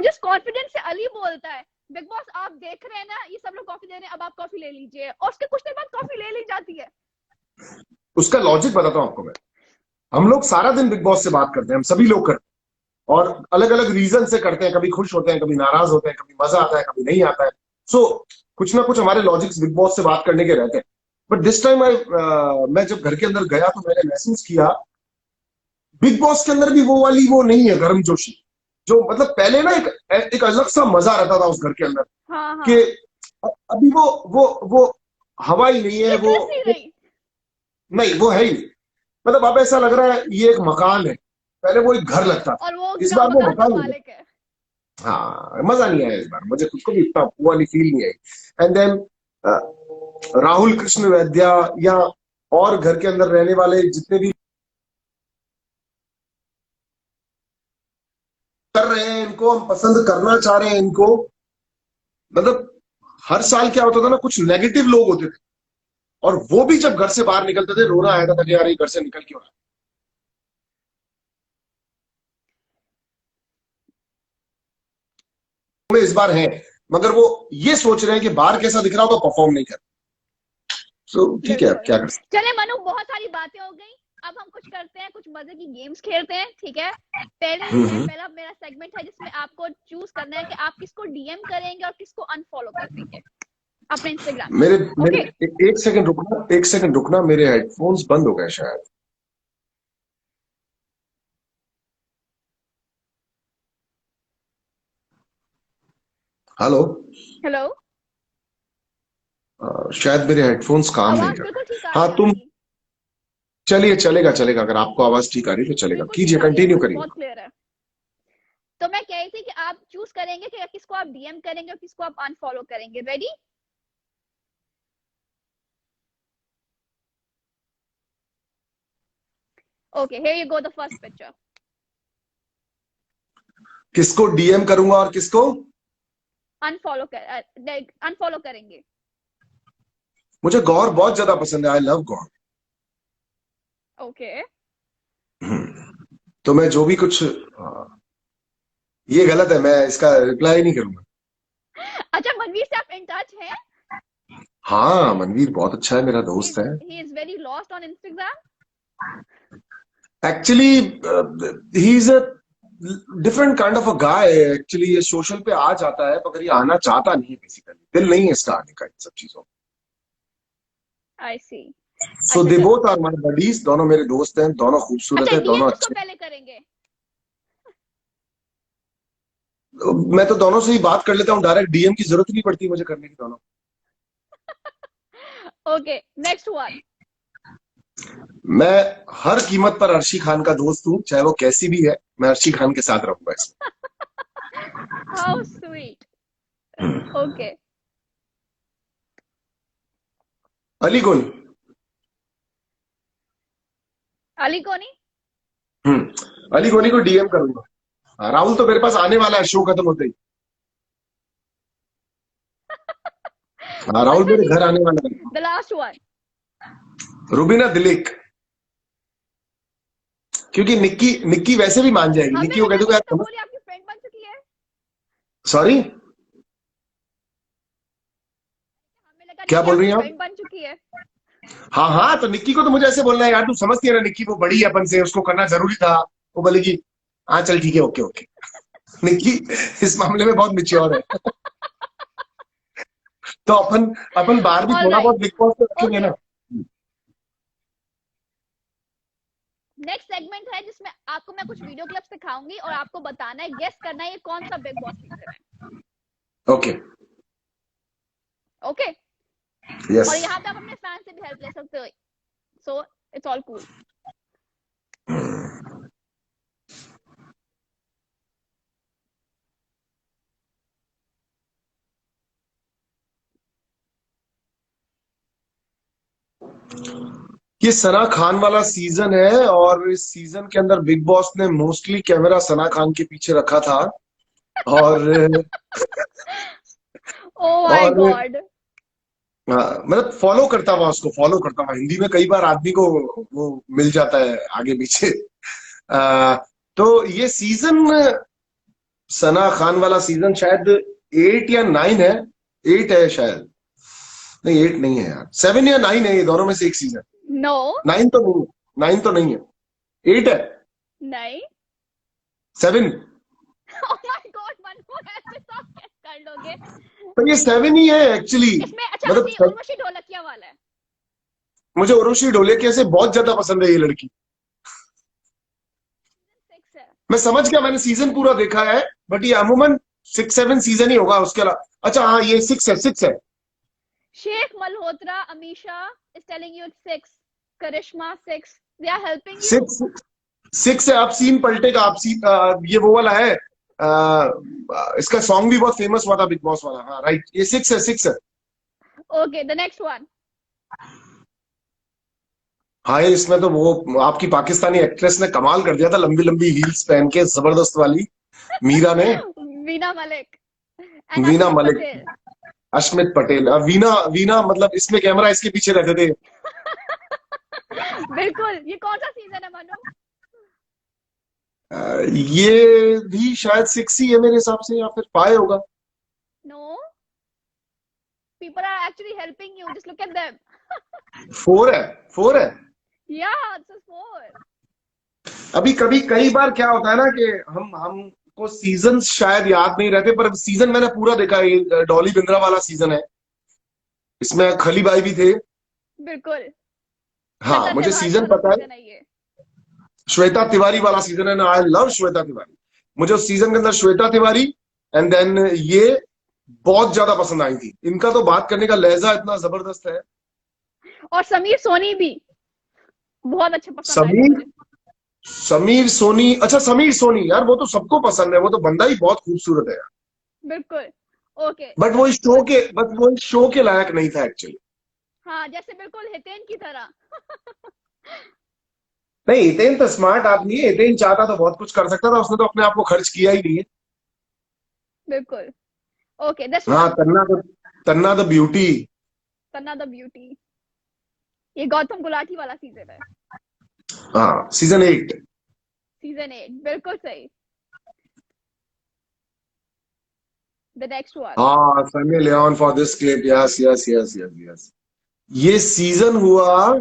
जिस कॉन्फिडेंस से अली बोलता है बिग बॉस आप देख रहे हैं ना, ये सब लोग कॉफी दे रहे हैं, अब आप कॉफी ले लीजिए, और उसके कुछ देर बाद कॉफी ले ली जाती है। उसका लॉजिक बताता हूँ आपको मैं। हम लोग सारा दिन बिग बॉस से बात करते हैं, हम सभी लोग करते हैं, और अलग अलग रीजन से करते हैं। कभी खुश होते हैं, कभी नाराज होते हैं, कभी मजा आता है, कभी नहीं आता है। सो कुछ ना कुछ हमारे लॉजिक्स बिग बॉस से बात करने के रहते हैं। बट दिस टाइम मैं जब घर के अंदर गया तो मैंने महसूस किया बिग बॉस के अंदर भी वो वाली वो नहीं है गर्मजोशी। जो मतलब पहले ना एक अलग सा मजा रहता था उस घर के अंदर हाँ कि हाँ, अभी वो हवा ही नहीं है, स्वीटनेस नहीं रही। नहीं वो है ही नहीं। मतलब अब ऐसा लग रहा है ये एक मकान है, पहले वो एक घर लगता था, और वो इस बार वो मकान का मकान हो गया। मालिक है। हाँ मजा नहीं आया इस बार, मुझे खुद को भी इतना वो वाली फील नहीं आई। एंड देन राहुल कृष्ण वैद्या या और घर के अंदर रहने वाले जितने भी कर रहे हैं, इनको हम पसंद करना चाह रहे हैं इनको। मतलब हर साल क्या होता था ना, कुछ नेगेटिव लोग होते थे, और वो भी जब घर से बाहर निकलते थे रोना आया था कि यार ये घर से निकल क्यों रहा है। इस बार है, मगर वो ये सोच रहे हैं कि बाहर कैसा दिख रहा हो तो परफॉर्म नहीं कर। सो ठीक है, अब बिल्कुल। क्या कर सकते चले मनु, बहुत सारी बातें हो गई। अब हम कुछ करते हैं, कुछ मजे की गेम्स खेलते हैं, ठीक है? पहले हैं। है, पहला मेरा सेगमेंट है जिसमें आपको चूज करना है कि आप किसको डीएम करेंगे और किसको अनफॉलो कर देंगे अपने इंस्टाग्राम पे। मेरे मेरे ओके, एक सेकंड रुकना, एक सेकंड रुकना, मेरे हेडफोन्स बंद हो गए शायद। हेलो। हेलो। शायद मेरे हेडफोन्स काम नहीं आवाज कर बिल्कुल ठीक रहे। आ रही हाँ है तुम, आपकी। चलिए चलेगा चलेगा, अगर आपको आवाज ठीक आ रही है तो चलेगा, बिल्कुल ठीक कीजिए आ रही है कंटिन्यू आवाज, करिए। बहुत क्लियर है। तो मैं कह रही थी कि आप चूज करेंगे कि किसको आप डीएम करेंगे और किसको आप अनफॉलो करेंगे। Ready? Okay, here you go, the first picture. किसको डीएम करूंगा और किसको? अनफॉलो करेंगे। मुझे गौर बहुत ज्यादा पसंद है, आई लव गौर। ओके। तो मैं जो भी कुछ ये गलत है, मैं इसका रिप्लाई नहीं करूंगा। अच्छा, मनवीर से आप इन टच हैं? हाँ मनवीर बहुत अच्छा है, मेरा दोस्त है। he is very lost on Instagram. Actually he is a different kind of a guy. Actually ये सोशल पे आ जाता है मगर ये आना चाहता नहीं है, बेसिकली दिल नहीं है इसका आने का इन सब चीजों। I see. सो अच्छा दे चलो। बोथ आर माय बडीज, दोनों मेरे दोस्त हैं, दोनों खूबसूरत अच्छा, हैं, डीएम दोनों किसको अच्छे। पहले करेंगे? मैं तो दोनों से ही बात कर लेता हूँ, डायरेक्ट डीएम की जरूरत नहीं पड़ती मुझे करने की दोनों। Okay, next one. मैं हर कीमत पर अर्शी खान का दोस्त हूँ, चाहे वो कैसी भी है, मैं अर्शी खान के साथ रहूंगा इसमें। How sweet. ओके। अली गोनी। अली कोनी। अली गोनी को डीएम करूंगा। हाँ, राहुल तो मेरे पास आने वाला है शो खत्म होते ही। हाँ कौन राहुल सा मेरे जी? घर आने वाला है। The last one. Rubina Dilaik, क्योंकि निक्की निक्की वैसे भी मान जाएगी, हमें निक्की को कह लगा दूंगा कि यार टपोली आपकी फ्रेंड बन चुकी है। सॉरी हमें लगा क्या निक्की बोल रही आपकी हैं आप? फ्रेंड बन चुकी है। हाँ हाँ, तो निक्की को तो मुझे ऐसे बोलना है यार, तू समझती है ना निक्की वो बड़ी है अपन से, उसको करना जरूरी था। वो बोलेगी हाँ चल ठीक है, ओके ओके। निक्की इस मामले में बहुत मिच्योर है। तो अपन अपन बाहर भी ऑल थोड़ा राइट। बहुत बिग बॉस तो रखेंगे ओके, ना। नेक्स्ट सेगमेंट है जिसमें आपको मैं कुछ वीडियो क्लिप्स दिखाऊंगी और आपको बताना है, गेस करना है ये कौन सा बिग बॉस सीजन है। ओके। ओके। यस। और यहाँ पे आप अपने फैन से भी हेल्प ले सकते हो, सो इट्स ऑल कूल। ये सना खान वाला सीजन है, और इस सीजन के अंदर बिग बॉस ने मोस्टली कैमरा सना खान के पीछे रखा था। और ओ माय और गॉड। मतलब फॉलो करता हुआ, उसको फॉलो करता हुआ, हिंदी में कई बार आदमी को वो मिल जाता है आगे पीछे। आ, तो ये सीजन, सना खान वाला सीजन शायद 8 या 9 है। 8 है शायद, नहीं 8 नहीं है यार, 7 या 9 है, ये दोनों में से एक सीजन। नो। 9 तो नहीं, 9 तो नहीं है, 8 है। नहीं। 7। ओह माय गॉड मनु, ऐसे तो आप कैसे कर लोगे? तो ये 7 ही है एक्चुअली। इसमें अच्छा असली मतलब उर्वशी ढोलकिया वाला है। मुझे उर्वशी ढोलेकिया से बहुत ज्यादा पसंद है ये लड़की। 6 है। मैं समझ गया, मैंने सीजन पूरा देखा है, बट ये अमूमन 6-7 सीजन ही होगा उसके अलावा। अच्छा हाँ, ये 6 है। Sheikh Malhotra, Amisha is telling you 6. Karishma 6. They are helping you. 6 है। अब सीन पलटेगा, अब सीन ये वो वाला है। इसका सॉन्ग भी बहुत फेमस हुआ था बिग बॉस वाला। हाँ राइट, ये 6 है। Okay, the next one. हाँ, इसमें तो वो आपकी पाकिस्तानी एक्ट्रेस ने कमाल कर दिया था, लंबी लंबी हील्स पहन के, जबरदस्त वाली, मीरा ने। Veena Malik and Veena Ashmit Malik, Patel. Ashmit Patel. Veena Veena मतलब इसमें कैमरा इसके पीछे रहते थे। बिल्कुल। ये कौन सा सीजन है मनु? ये भी शायद 6 ही है मेरे हिसाब से, या फिर 5 होगा। No. People are actually helping you. Just look at them. 4 है। Yeah, it's a 4. अभी कभी कई बार क्या होता है ना कि हमको सीजन शायद याद नहीं रहते, पर सीजन मैंने पूरा देखा है। ये डॉली बिंद्रा वाला सीजन है, इसमें खली भाई भी थे। बिल्कुल। हाँ, मुझे सीजन पता है। श्वेता तिवारी वाला सीजन है ना, आई लव श्वेता तिवारी। मुझे उस सीजन के अंदर श्वेता तिवारी एंड देन ये बहुत ज्यादा पसंद आई थी। इनका तो बात करने का लहजा इतना जबरदस्त है। और समीर सोनी भी बहुत अच्छे पसंद आए मुझे। समीर सोनी, अच्छा समीर सोनी यार, वो तो सबको पसंद है, वो तो बंदा ही बहुत खूबसूरत है यार। बिल्कुल। ओके। बट वो इस शो के लायक नहीं था एक्चुअली। हाँ, जैसे बिल्कुल हितेन की तरह। नहीं, हितेन तो स्मार्ट आदमी है। हितेन चाहता तो बहुत कुछ कर सकता था, उसने तो अपने आप को खर्च किया ही नहीं है। बिल्कुल। ओके, दिस हाँ, one. Tanna the beauty. Tanna the beauty, ये गौतम गुलाटी वाला सीजन है। हाँ, सीजन 8। सीजन 8, बिल्कुल सही। The next one. हाँ, Sunny Leone for this clip. Yes yes yes yes yes. ये सीजन हुआ,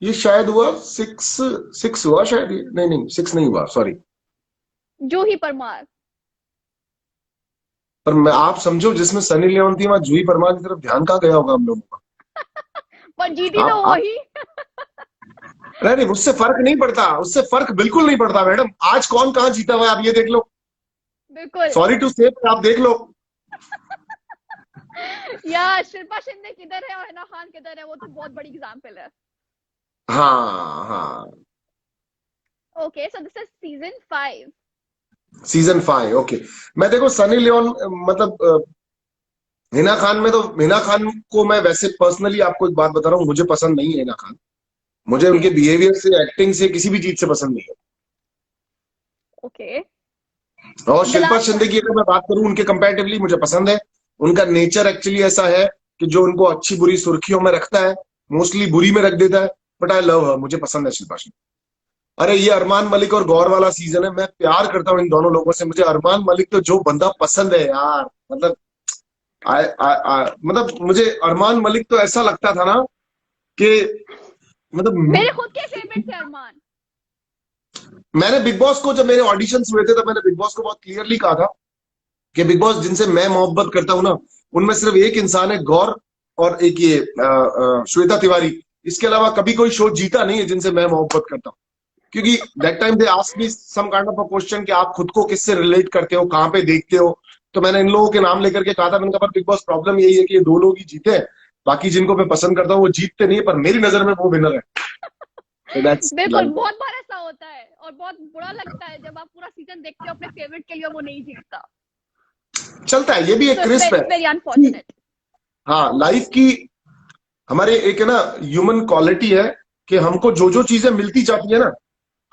ये शायद हुआ 6 हुआ शायद। ये नहीं 6 नहीं हुआ, सॉरी। जूही परमार। पर मैं, आप समझो जिसमें सनी लियोन थी, वहां जूही परमार की तरफ ध्यान कहाँ गया होगा हम लोगों का। पर जीती तो वही। नहीं, उससे फर्क नहीं पड़ता, उससे फर्क बिल्कुल नहीं पड़ता मैडम। आज कौन कहाँ जीता हुआ है आप ये देख लो। बिल्कुल। सॉरी टू से, आप देख लो। यार शिल्पा शिंदे किधर है और हिना खान किधर है, वो तो बहुत बड़ी एग्जांपल है। हाँ हाँ। Okay, so this is season 5। Season 5, okay. मैं देखो सनी लियोन, मतलब हिना खान में तो, हिना खान को मैं वैसे पर्सनली आपको एक बात बता रहा हूँ, मुझे पसंद नहीं है हिना खान। मुझे उनके बिहेवियर से, एक्टिंग से, किसी भी चीज से पसंद नहीं है। ओके। और शिल्पा शिंदे की अगर मैं बात करूं, उनके कंपैरेटिवली मुझे पसंद है। उनका नेचर एक्चुअली ऐसा है कि जो उनको अच्छी बुरी सुर्खियों में रखता है, मोस्टली बुरी में रख देता है। बट आई लव हर, मुझे पसंद है शिल्पा शिंदे। अरे ये अरमान मलिक और गौर वाला सीजन है, मैं प्यार करता हूँ इन दोनों लोगों से। मुझे अरमान मलिक तो जो बंदा पसंद है यार, मतलब मतलब मुझे अरमान मलिक तो ऐसा लगता था ना कि मतलब मेरे खुद के फेवरेट थे अरमान। मैंने बिग बॉस को, जब मेरे ऑडिशन हुए थे, तब मैंने बिग बॉस को बहुत क्लियरली कहा था कि बिग बॉस जिनसे मैं मोहब्बत करता हूं ना, उनमें सिर्फ एक इंसान है, गौर, और एक ये श्वेता तिवारी। इसके अलावा कभी कोई शो जीता नहीं है जिनसे मैं मोहब्बत करता हूँ। क्योंकि that time they asked me some kind of a question कि आप खुद को किससे रिलेट करते हो, कहाँ पे देखते हो। तो मैंने इन लोगों के नाम लेकर के कहा था। मैंने कहा पर बिग बॉस प्रॉब्लम यही है कि ये 2 लोग ही जीते हैं, बाकी जिनको मैं पसंद करता हूँ वो जीतते नहीं है, पर मेरी नजर में वो विनर है। So बिल्कुल, बहुत बार ऐसा होता है और बहुत बुरा लगता है जब आप पूरा सीजन देखते हो अपने फेवरेट के लिए वो नहीं जीतता। चलता है, ये भी एक क्रिस्प है। Very unfortunate. हाँ, लाइफ की हमारे एक है ना ह्यूमन क्वालिटी है कि हमको जो जो चीजें मिलती जाती है ना,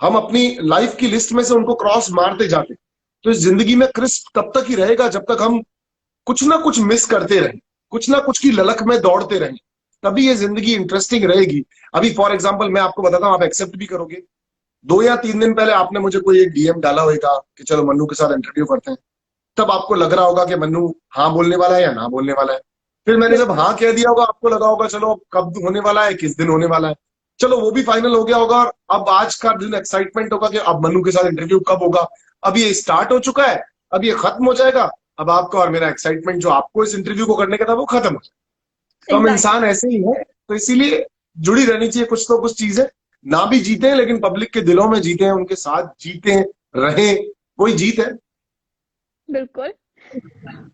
हम अपनी लाइफ की लिस्ट में से उनको क्रॉस मारते जाते। तो इस जिंदगी में क्रिस्प तब तक ही रहेगा जब तक हम कुछ ना कुछ मिस करते रहें, कुछ ना कुछ की ललक में दौड़ते रहें, तभी ये जिंदगी इंटरेस्टिंग रहेगी। अभी फॉर एग्जाम्पल मैं आपको बताता हूँ, आप एक्सेप्ट भी करोगे। 2 या 3 दिन पहले आपने मुझे कोई एक डीएम डाला होगा कि चलो मन्नू के साथ इंटरव्यू करते हैं। तब आपको लग रहा होगा कि मन्नू हाँ बोलने वाला है या ना बोलने वाला है। फिर मैंने जब हाँ कह दिया होगा, आपको लगा होगा चलो कब होने वाला है, किस दिन होने वाला है। चलो वो भी फाइनल हो गया होगा, और अब आज का दिन एक्साइटमेंट होगा कि अब मन्नू के साथ इंटरव्यू कब होगा। अब ये स्टार्ट हो चुका है, अब ये खत्म हो जाएगा। अब आपका और मेरा एक्साइटमेंट जो आपको इस इंटरव्यू को करने का था वो खत्म हो जाएगा। तो हम इंसान ऐसे ही है, तो इसीलिए जुड़ी रहनी चाहिए कुछ तो कुछ चीजें। ना भी जीते हैं लेकिन पब्लिक के दिलों में जीते हैं, उनके साथ जीते रहे, वही जीत है। बिल्कुल।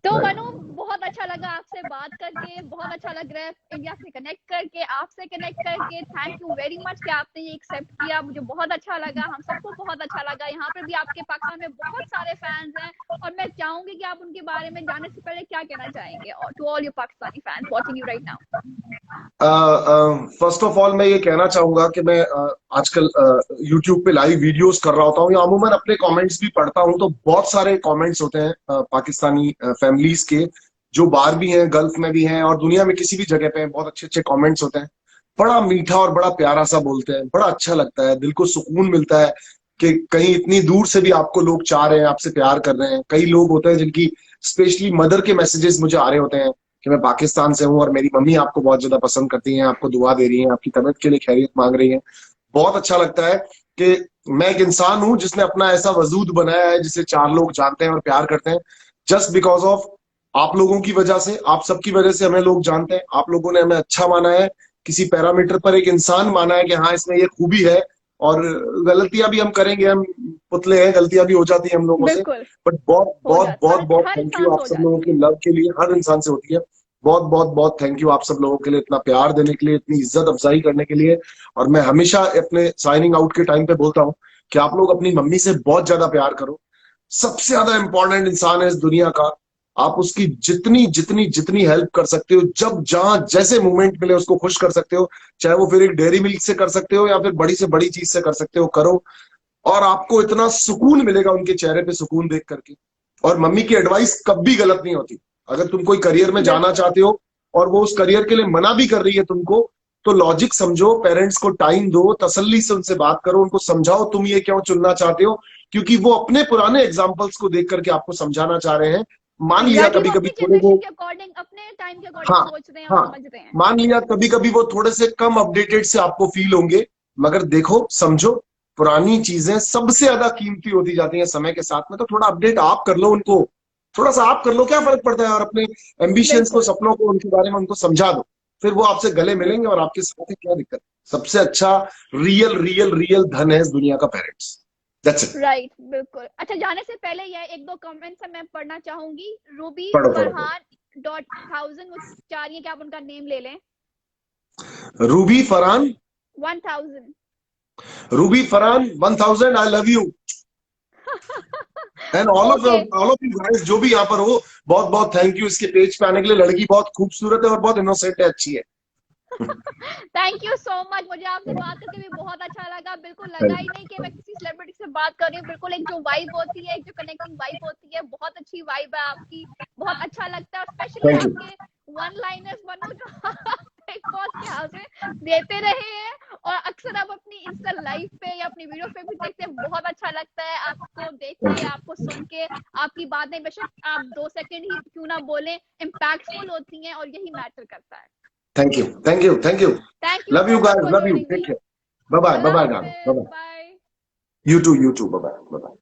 तो मनु, बहुत अच्छा लगा आपसे बात करके, बहुत अच्छा लग रहा है इंडिया से कनेक्ट करके, आपसे कनेक्ट करके। थैंक यू वेरी मच कि आपने ये एक्सेप्ट किया, मुझे बहुत अच्छा लगा, हम सबको बहुत अच्छा लगा। यहाँ पे भी आपके पाकिस्तान में बहुत सारे फैंस हैं और मैं चाहूंगी कि आप उनके बारे में जाने से पहले क्या कहना चाहेंगे to all your Pakistani fans watching you right now. First of all मैं ये कहना चाहूंगा कि मैं आजकल यूट्यूब पे लाइव वीडियोस कर रहा होता हूँ या अमूमन अपने कमेंट्स भी पढ़ता हूँ, तो बहुत सारे कमेंट्स होते हैं पाकिस्तानी फैमिलीज के, जो बाहर भी हैं, गल्फ में भी हैं और दुनिया में किसी भी जगह पे हैं। बहुत अच्छे अच्छे कमेंट्स होते हैं, बड़ा मीठा और बड़ा प्यारा सा बोलते हैं, बड़ा अच्छा लगता है, दिल को सुकून मिलता है कि कहीं इतनी दूर से भी आपको लोग चाह रहे हैं, आपसे प्यार कर रहे हैं। कई लोग होते हैं जिनकी स्पेशली मदर के मैसेजेस मुझे आ रहे होते हैं कि मैं पाकिस्तान से हूँ और मेरी मम्मी आपको बहुत ज्यादा पसंद करती हैं, आपको दुआ दे रही हैं, आपकी तबीयत के लिए खैरियत मांग रही हैं। बहुत अच्छा लगता है कि मैं एक इंसान हूं जिसने अपना ऐसा वजूद बनाया है जिसे चार लोग जानते हैं और प्यार करते हैं, जस्ट बिकॉज ऑफ आप लोगों की वजह से, आप सबकी वजह से हमें लोग जानते हैं। आप लोगों ने हमें अच्छा माना है, किसी पैरामीटर पर एक इंसान माना है कि हाँ इसमें ये खूबी है। और गलतियां भी हम करेंगे, हम पुतले हैं, गलतियां भी हो जाती है हम लोगों से, बिल्कुल बट बहुत हो बहुत जाता बहुत है, बहुत हर थैंक यू इंसान से आप हो सब लोगों जाती के है। लव के लिए, हर इंसान से होती है। बहुत बहुत बहुत थैंक यू आप सब लोगों के लिए, इतना प्यार देने के लिए, इतनी इज्जत अफजाई करने के लिए। और मैं हमेशा अपने साइनिंग आउट के टाइम पे बोलता हूँ कि आप लोग अपनी मम्मी से बहुत ज्यादा प्यार करो। सबसे ज्यादा इंपॉर्टेंट इंसान है इस दुनिया का, आप उसकी जितनी जितनी जितनी हेल्प कर सकते हो, जब जहां जैसे मूवमेंट मिले उसको खुश कर सकते हो, चाहे वो फिर एक डेयरी मिल्क से कर सकते हो या फिर बड़ी से बड़ी चीज से कर सकते हो, करो। और आपको इतना सुकून मिलेगा उनके चेहरे पे सुकून देख करके। और मम्मी की एडवाइस कभी गलत नहीं होती। अगर तुम कोई करियर में जाना बिल्कुल चाहते हो और वो उस करियर के लिए मना भी कर रही है तुमको, तो लॉजिक समझो, पेरेंट्स को टाइम दो, तसल्ली से उनसे बात करो, उनको समझाओ तुम ये क्यों चुनना चाहते हो, क्योंकि वो अपने पुराने एग्जाम्पल्स को देख करके आपको समझाना चाह रहे हैं। मान लिया एग्जैक्टली, कभी वो कभी अपनी थोड़े वो, जनरेशन के अकॉर्डिंग, अपने टाइम के अकॉर्डिंग हाँ सोच रहे हैं और हाँ, समझ रहे हैं। मान लिया कभी कभी वो थोड़े से कम अपडेटेड से आपको फील होंगे, मगर देखो समझो, पुरानी चीजें सबसे ज्यादा कीमती होती जाती हैं समय के साथ में। तो थोड़ा अपडेट आप कर लो उनको, थोड़ा सा आप कर लो, क्या फर्क पड़ता है। और अपने एम्बिशंस को, बिल्कुल सपनों को, उनके बारे में उनको समझा दो, फिर वो आपसे गले मिलेंगे और आपके साथ है, क्या दिक्कत। सबसे अच्छा रियल रियल रियल धन है इस दुनिया का पेरेंट्स। That's it. राइट, बिल्कुल। अच्छा, जाने से पहले ये एक दो कमेंट्स मैं पढ़ना चाहूंगी। रूबी पढ़ो पढ़ो पढ़ो। फरहान डॉट थाउजेंड, वो चाह रही है कि आप उनका नेम ले लें। Ruby Farhan, 1000। Ruby Farhan 1000, I love you. And okay, all of you guys जो भी यहाँ पर हो, बहुत बहुत थैंक यू इसके पेज पे आने के लिए। लड़की बहुत खूबसूरत है और बहुत इनोसेंट है, अच्छी है। Thank you so much. मुझे आपसे बात करके भी बहुत अच्छा लगा। बिल्कुल लगा थैंक ही नहीं कि मैं किसी सेलिब्रिटी से बात कर रही हूँ। बिल्कुल एक जो वाइब होती है, एक जो कनेक्टिंग वाइब होती है, बहुत अच्छी वाइब है आपकी। बहुत अच्छा लगता है, स्पेशली यू। आपके वन लाइनर्स मनु, जो बिग बॉस के हाउस में देते रहे हैं और अक्सर आप अपनी इंस्टा लाइव पे या अपनी वीडियो पे भी देखते हैं। बहुत अच्छा लगता है आपको देख के, आपको सुन के। आपकी बातें बेशक आप 2 सेकंड ही क्यों ना बोले, इम्पैक्टफुल होती हैं और यही मैटर करता है। Thank you thank you thank you. Thank you love so you much guys, for love you, joining take me. Care, bye bye bye Allah bye, bye Hafiz. Bye. Bye. You too bye bye bye.